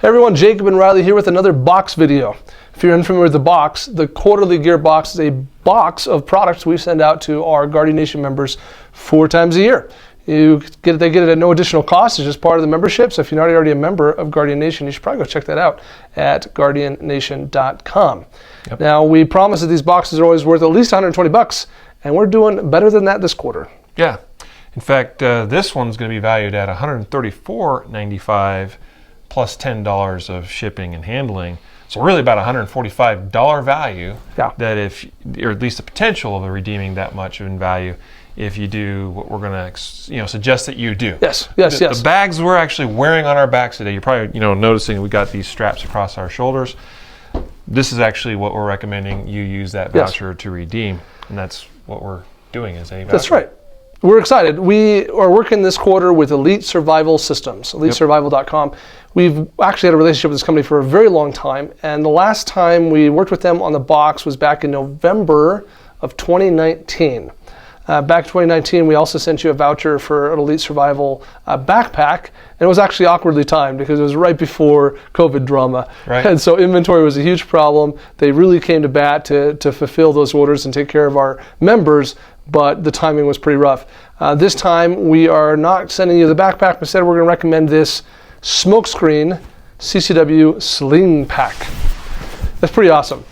Hey everyone, Jacob and Riley here with another box video. If you're unfamiliar with the box, the quarterly gear box is a box of products we send out to our Guardian Nation members 4 times a year. They get it at no additional cost. It's just part of the membership. So if you're not already a member of Guardian Nation, you should probably go check that out at guardiannation.com. Yep. Now, we promise that these boxes are always worth at least $120, and we're doing better than that this quarter. Yeah. In fact, this one's going to be valued at $134.95 plus $10 of shipping and handling. So really about $145 value. Yeah. That if, or at least the potential of redeeming that much in value if you do what we're going to, suggest that you do. Yes. The bags we're actually wearing on our backs today, you're probably, noticing we got these straps across our shoulders. This is actually what we're recommending you use that voucher to redeem, and that's what we're doing is a voucher. That's right. We're excited. We are working this quarter with Elite Survival Systems, elitesurvival.com. We've actually had a relationship with this company for a very long time, and the last time we worked with them on the box was back in November of 2019. Back in 2019, we also sent you a voucher for an Elite Survival backpack, and it was actually awkwardly timed because it was right before COVID drama. Right. And so inventory was a huge problem. They really came to bat to fulfill those orders and take care of our members, but the timing was pretty rough. This time, we are not sending you the backpack. Instead, we're going to recommend this Smokescreen CCW Sling pack. That's pretty awesome.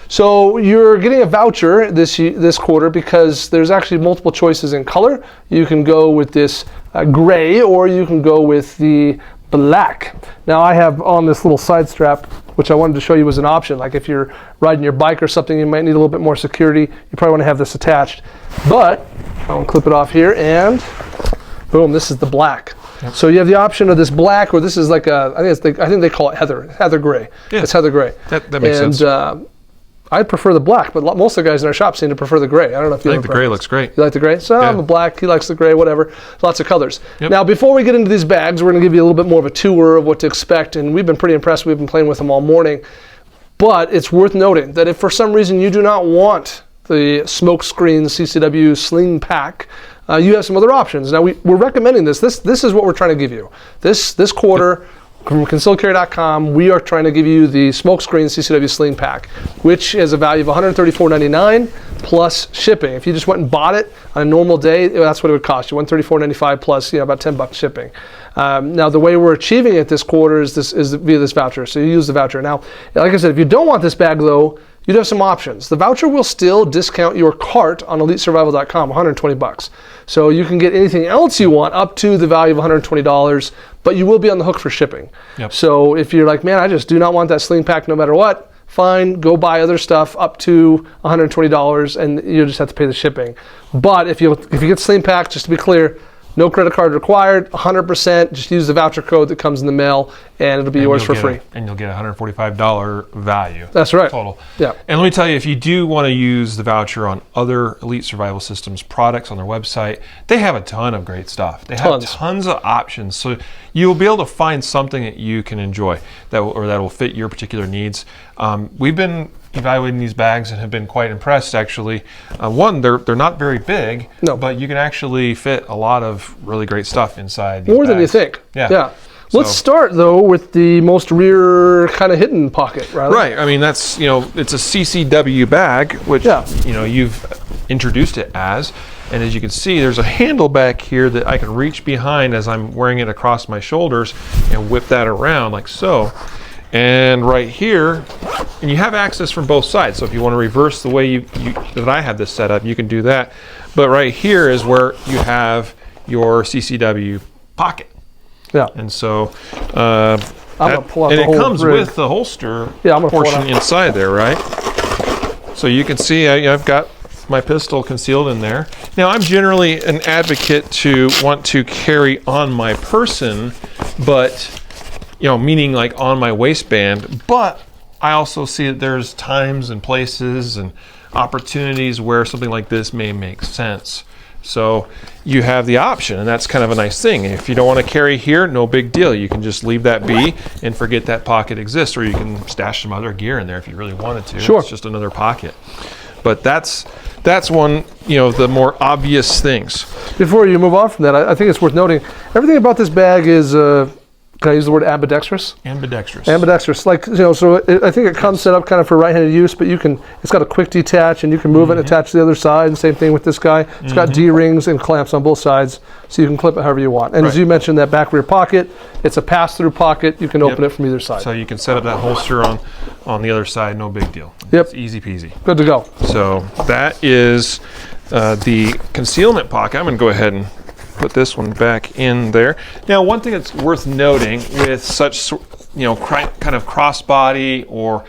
So you're getting a voucher this quarter because there's actually multiple choices in color. You can go with this gray, or you can go with the black. Now I have on this little side strap, which I wanted to show you as an option. Like if you're riding your bike or something, you might need a little bit more security. You probably want to have this attached. But I'll clip it off here, and boom, this is the black. Yep. So you have the option of this black, or this is like I think they call it heather gray. Yeah. It's heather gray. That makes sense. I prefer the black, but most of the guys in our shop seem to prefer the gray. I don't know if you I think the gray looks great. You like the gray? So I'm a black, he likes the gray, whatever. Lots of colors. Yep. Now, before we get into these bags, we're going to give you a little bit more of a tour of what to expect, and we've been pretty impressed. We've been playing with them all morning. But it's worth noting that if for some reason you do not want the Smokescreen CCW Sling pack, you have some other options. Now, we're recommending this. This is what we're trying to give you. This quarter, from concealedcarry.com, we are trying to give you the Smokescreen CCW Sling pack, which is a value of $134.99 plus shipping. If you just went and bought it on a normal day, that's what it would cost you, $134.95 plus about $10 shipping. Now, the way we're achieving it this quarter is via this voucher. So you use the voucher. Now, like I said, if you don't want this bag, though, you'd have some options. The voucher will still discount your cart on EliteSurvival.com, $120. So you can get anything else you want up to the value of $120, but you will be on the hook for shipping. Yep. So if you're like, man, I just do not want that Sling pack no matter what, fine, go buy other stuff up to $120, and you just have to pay the shipping. But if you get Sling pack, just to be clear, no credit card required, 100%. Just use the voucher code that comes in the mail, and it'll be yours for free. And you'll get a $145 value. That's right. Total. Yeah. And let me tell you, if you do want to use the voucher on other Elite Survival Systems products on their website, they have a ton of great stuff. They have tons of options. So you'll be able to find something that you can enjoy that will fit your particular needs. We've been evaluating these bags and have been quite impressed, actually. One, they're not very big, but you can actually fit a lot of really great stuff inside these More bags. than you think. Yeah. Let's start, though, with the most rear kind of hidden pocket, right? Right. I mean, that's, it's a CCW bag, which, you've introduced it as. And as you can see, there's a handle back here that I can reach behind as I'm wearing it across my shoulders and whip that around like so. And right here, and you have access from both sides. So if you want to reverse the way that I have this set up, you can do that. But right here is where you have your CCW pocket. Yeah. And so, I'm gonna pull out and it comes with the holster portion inside there, right? So you can see I've got my pistol concealed in there. Now, I'm generally an advocate to want to carry on my person, but meaning like on my waistband, but I also see that there's times and places and opportunities where something like this may make sense. So you have the option, and that's kind of a nice thing. If you don't want to carry here, no big deal. You can just leave that be and forget that pocket exists, or you can stash some other gear in there if you really wanted to. Sure. It's just another pocket. But that's one, the more obvious things. Before you move on from that, I think it's worth noting, everything about this bag is can I use the word ambidextrous? Ambidextrous. Ambidextrous, like, so I think it comes set up kind of for right-handed use, but it's got a quick detach, and you can move it and attach to the other side, and same thing with this guy. It's got D-rings and clamps on both sides, so you can clip it however you want. And as you mentioned, that back rear pocket, it's a pass-through pocket. You can open it from either side. So you can set up that holster on the other side, no big deal. Yep. It's easy peasy. Good to go. So that is the concealment pocket. I'm going to go ahead and put this one back in there. Now, one thing that's worth noting with such, kind of crossbody or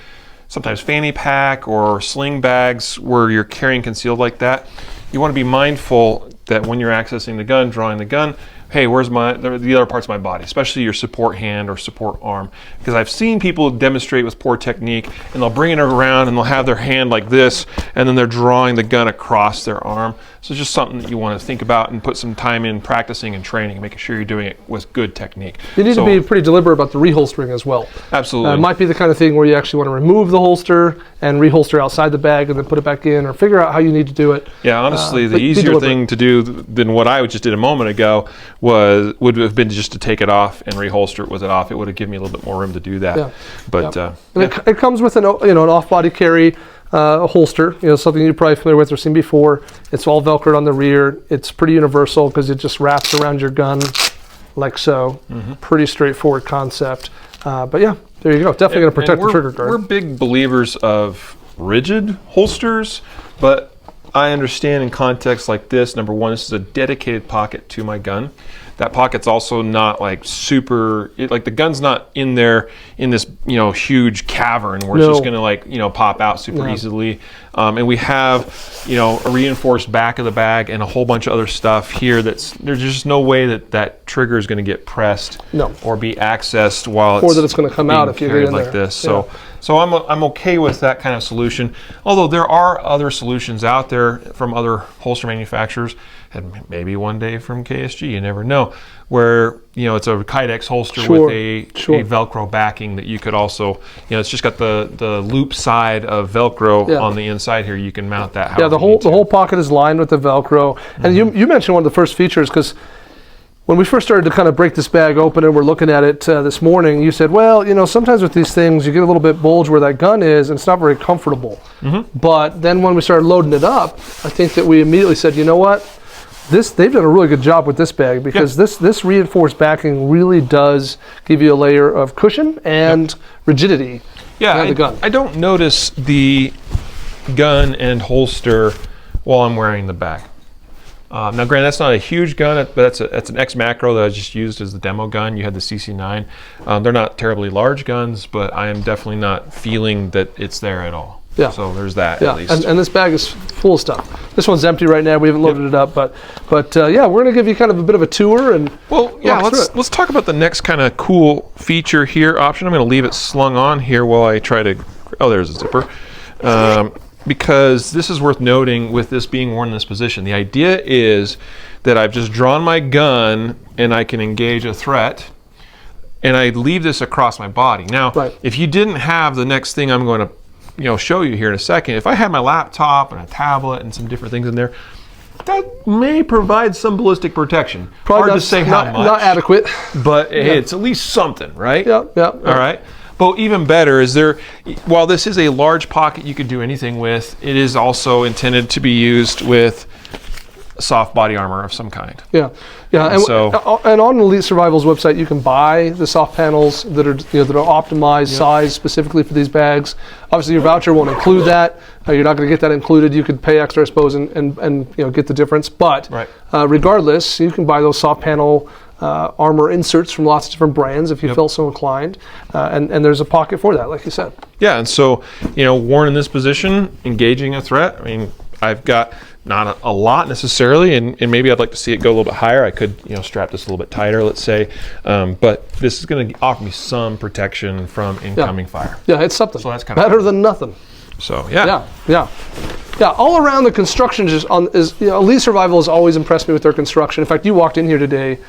sometimes fanny pack or sling bags where you're carrying concealed like that, you want to be mindful that when you're accessing the gun, drawing the gun, hey, where's the other parts of my body, especially your support hand or support arm. Because I've seen people demonstrate with poor technique, and they'll bring it around and they'll have their hand like this, and then they're drawing the gun across their arm. So it's just something that you want to think about and put some time in practicing and training and making sure you're doing it with good technique. You need to be pretty deliberate about the reholstering as well. Absolutely. It might be the kind of thing where you actually want to remove the holster and reholster outside the bag and then put it back in, or figure out how you need to do it. Yeah, honestly, the easier thing to do than what I just did a moment ago would have been just to take it off and reholster it with it off. It would have given me a little bit more room to do that. Yeah. But it comes with an off-body carry holster, something you're probably familiar with or seen before. It's all Velcroed on the rear. It's pretty universal because it just wraps around your gun like so. Pretty straightforward concept. But yeah, there you go. Definitely going to protect the trigger guard. We're big believers of rigid holsters, but I understand in contexts like this, number one, this is a dedicated pocket to my gun. That pocket's also not like like the gun's not in there in this, huge cavern where it's just gonna pop out super easily. And we have, a reinforced back of the bag and a whole bunch of other stuff here there's just no way that trigger is gonna get pressed or be accessed while or that it's gonna come out if you get in like there. this. So I'm okay with that kind of solution. Although there are other solutions out there from other holster manufacturers, and maybe one day from KSG, you never know, where it's a Kydex holster with a Velcro backing that you could also, it's just got the loop side of Velcro on the inside here. You can mount that. Yeah, the whole pocket is lined with the Velcro. And you mentioned one of the first features, because when we first started to kind of break this bag open and we're looking at it this morning, you said, well, sometimes with these things you get a little bit bulge where that gun is, and it's not very comfortable. But then when we started loading it up, I think that we immediately said, you know what? They've done a really good job with this bag, because this reinforced backing really does give you a layer of cushion and rigidity. Yeah, the gun. I don't notice the gun and holster while I'm wearing the bag. Now, granted, that's not a huge gun, but that's an X Macro that I just used as the demo gun. You had the CC9. They're not terribly large guns, but I am definitely not feeling that it's there at all. Yeah. So there's that at least. And this bag is full of stuff. This one's empty right now. We haven't loaded it up, but yeah, we're gonna give you kind of a bit of a tour and let's talk about the next kind of cool feature here option. I'm gonna leave it slung on here while I try to. Oh, there's a zipper. Because this is worth noting with this being worn in this position. The idea is that I've just drawn my gun and I can engage a threat, and I leave this across my body. Now, if you didn't have the next thing I'm going to show you here in a second, if I had my laptop and a tablet and some different things in there, that may provide some ballistic protection. Probably hard to say how much. Not adequate. But hey, it's at least something, right? Yeah. All right. But even better is while this is a large pocket you could do anything with, it is also intended to be used with soft body armor of some kind. Yeah. And on Elite Survival's website, you can buy the soft panels that are optimized size specifically for these bags. Obviously, your voucher won't include that. You're not going to get that included. You could pay extra, I suppose, and get the difference. But regardless, you can buy those soft panel armor inserts from lots of different brands if you felt so inclined, and there's a pocket for that, like you said. Yeah, and so worn in this position, engaging a threat. I mean, I've got not a lot necessarily, and maybe I'd like to see it go a little bit higher. I could strap this a little bit tighter, let's say, but this is going to offer me some protection from incoming fire. Yeah, it's something. So that's kind of better than nothing. So yeah. All around the construction is Elite Survival has always impressed me with their construction. In fact, you walked in here today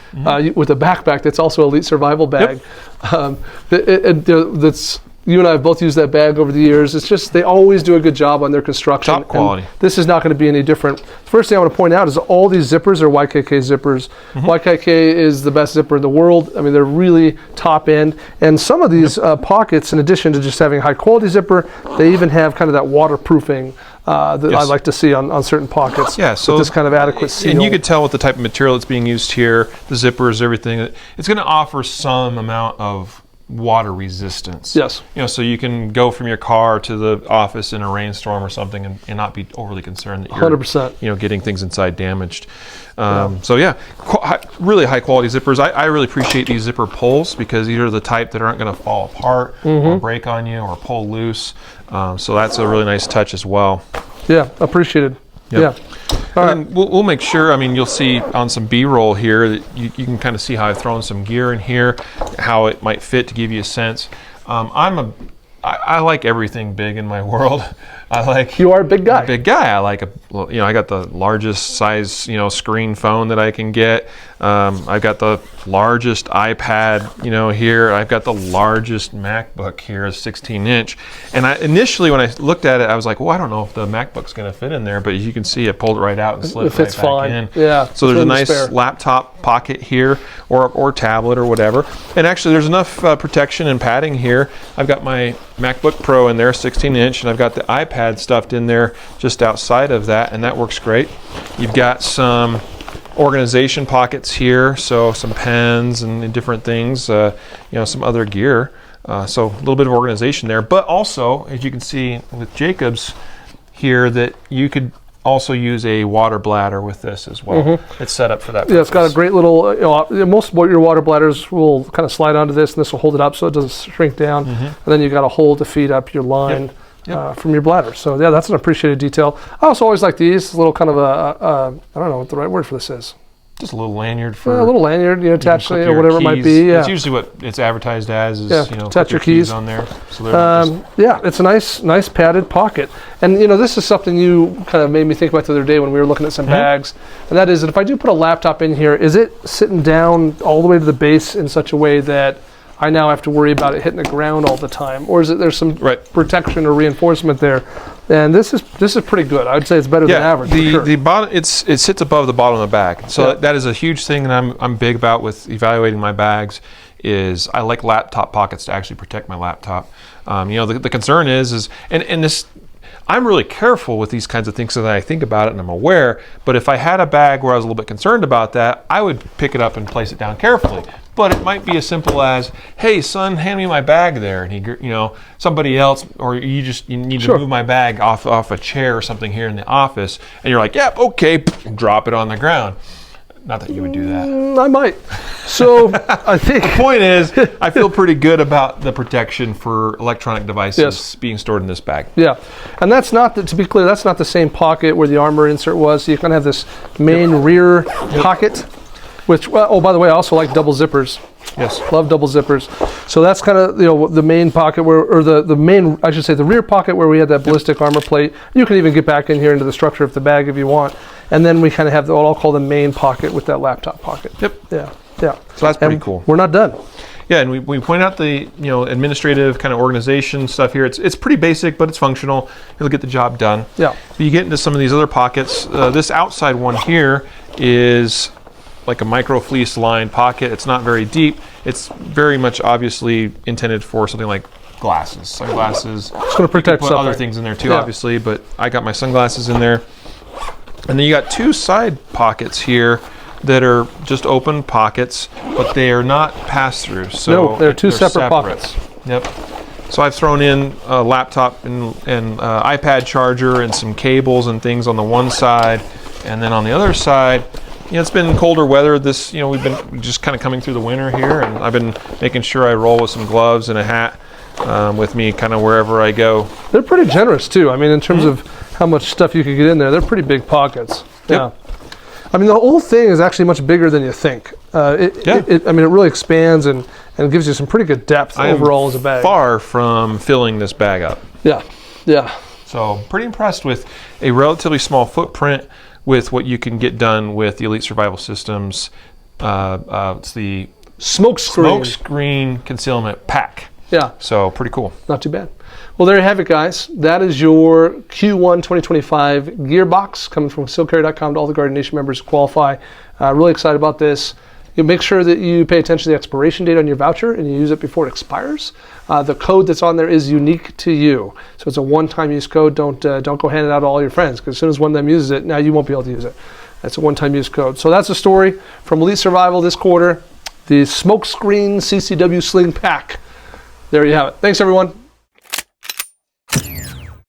with a backpack that's also Elite Survival bag. That's you and I have both used that bag over the years. It's just they always do a good job on their construction. Top quality. And this is not going to be any different. First thing I want to point out is all these zippers are YKK zippers. YKK is the best zipper in the world. I mean, they're really top end. And some of these pockets, in addition to just having high quality zipper, they even have kind of that waterproofing that I like to see on certain pockets. Yeah, so with this kind of adequate seal. And you could tell with the type of material that's being used here, the zippers, everything, it's going to offer some amount of water resistance. Yes. You know, so you can go from your car to the office in a rainstorm or something and not be overly concerned that you're 100%. You know, getting things inside damaged. So yeah, really high quality zippers. I really appreciate these zipper pulls because these are the type that aren't going to fall apart or break on you or pull loose. So that's a really nice touch as well. Yeah, appreciated. Yep. Yeah. All right. We'll make sure, I mean, you'll see on some B-roll here that you can kind of see how I've thrown some gear in here, how it might fit to give you a sense. I like everything big in my world. You are a big guy. Big guy. I like I got the largest size, screen phone that I can get. I've got the largest iPad, here. I've got the largest MacBook here, a 16-inch. And initially when I looked at it, I was like, well, I don't know if the MacBook's going to fit in there. But as you can see, I pulled it right out and slid it right back in. Yeah. So there's a nice laptop pocket here, or tablet or whatever. And actually, there's enough protection and padding here. I've got my MacBook Pro in there, 16-inch, and I've got the iPad stuffed in there just outside of that, and that works great. You've got some organization pockets here, so some pens and different things, some other gear. So a little bit of organization there, but also, as you can see with Jacob's here, that you could also use a water bladder with this as well. It's set up for that purpose. Yeah, it's got a great little, most of your water bladders will kind of slide onto this, and this will hold it up so it doesn't shrink down. And then you've got a hole to feed up your line. Yep. From your bladder. So yeah, that's an appreciated detail. I also always like these little kind of I don't know what the right word for this is. Just a little lanyard for a little lanyard, attach to or whatever keys. It might be. Yeah. It's usually what it's advertised as. Is, attach your keys on there. So yeah, it's a nice padded pocket. And this is something you kind of made me think about the other day when we were looking at some bags. And that is that if I do put a laptop in here, is it sitting down all the way to the base in such a way that I now have to worry about it hitting the ground all the time, or is it there's some protection or reinforcement there? And this is pretty good. I would say it's better than average. The bottom it sits above the bottom of the bag, so that is a huge thing that I'm big about with evaluating my bags. Is I like laptop pockets to actually protect my laptop. The concern is and this. I'm really careful with these kinds of things so that I think about it and I'm aware, but if I had a bag where I was a little bit concerned about that, I would pick it up and place it down carefully. But it might be as simple as, hey son, hand me my bag there, and he, somebody else, or you need to move my bag off a chair or something here in the office, and you're like, yep, okay, drop it on the ground. Not that you would do that. I might. So I think the point is, I feel pretty good about the protection for electronic devices being stored in this bag. Yeah, and that's not to be clear. That's not the same pocket where the armor insert was. So you kind of have this main rear pocket, which by the way, I also like double zippers. Yes, love double zippers. So that's kind of the main pocket the rear pocket where we had that ballistic armor plate. You can even get back in here into the structure of the bag if you want. And then we kind of have what I'll call the main pocket with that laptop pocket. Yep. Yeah. So that's pretty cool. We're not done. Yeah, and we point out the administrative kind of organization stuff here. It's pretty basic, but it's functional. It'll get the job done. Yeah. But you get into some of these other pockets. This outside one here is like a micro fleece lined pocket. It's not very deep. It's very much obviously intended for something like glasses, sunglasses. It's going to protect put other things in there too, obviously. But I got my sunglasses in there. And then you got two side pockets here that are just open pockets, but they are not pass-through. So they're two separate pockets. Yep. So I've thrown in a laptop and iPad charger and some cables and things on the one side, and then on the other side, it's been colder weather. We've been just kind of coming through the winter here, and I've been making sure I roll with some gloves and a hat with me kind of wherever I go. They're pretty generous too. I mean, in terms of how much stuff you could get in there, they're pretty big pockets. Yep. Yeah. I mean, the whole thing is actually much bigger than you think. It really expands and gives you some pretty good depth overall as a bag. Far from filling this bag up. Yeah. So pretty impressed with a relatively small footprint with what you can get done with the Elite Survival Systems. It's the Smokescreen Concealment Pack. Yeah. So pretty cool. Not too bad. Well, there you have it, guys. That is your Q1 2025 gear box coming from concealedcarry.com to all the Garden Nation members who qualify. Really excited about this. You make sure that you pay attention to the expiration date on your voucher and you use it before it expires. The code that's on there is unique to you. So it's a one-time use code. Don't go hand it out to all your friends, because as soon as one of them uses it, now you won't be able to use it. That's a one-time use code. So that's the story from Elite Survival this quarter. The Smokescreen CCW Sling Pack. There you have it. Thanks, everyone.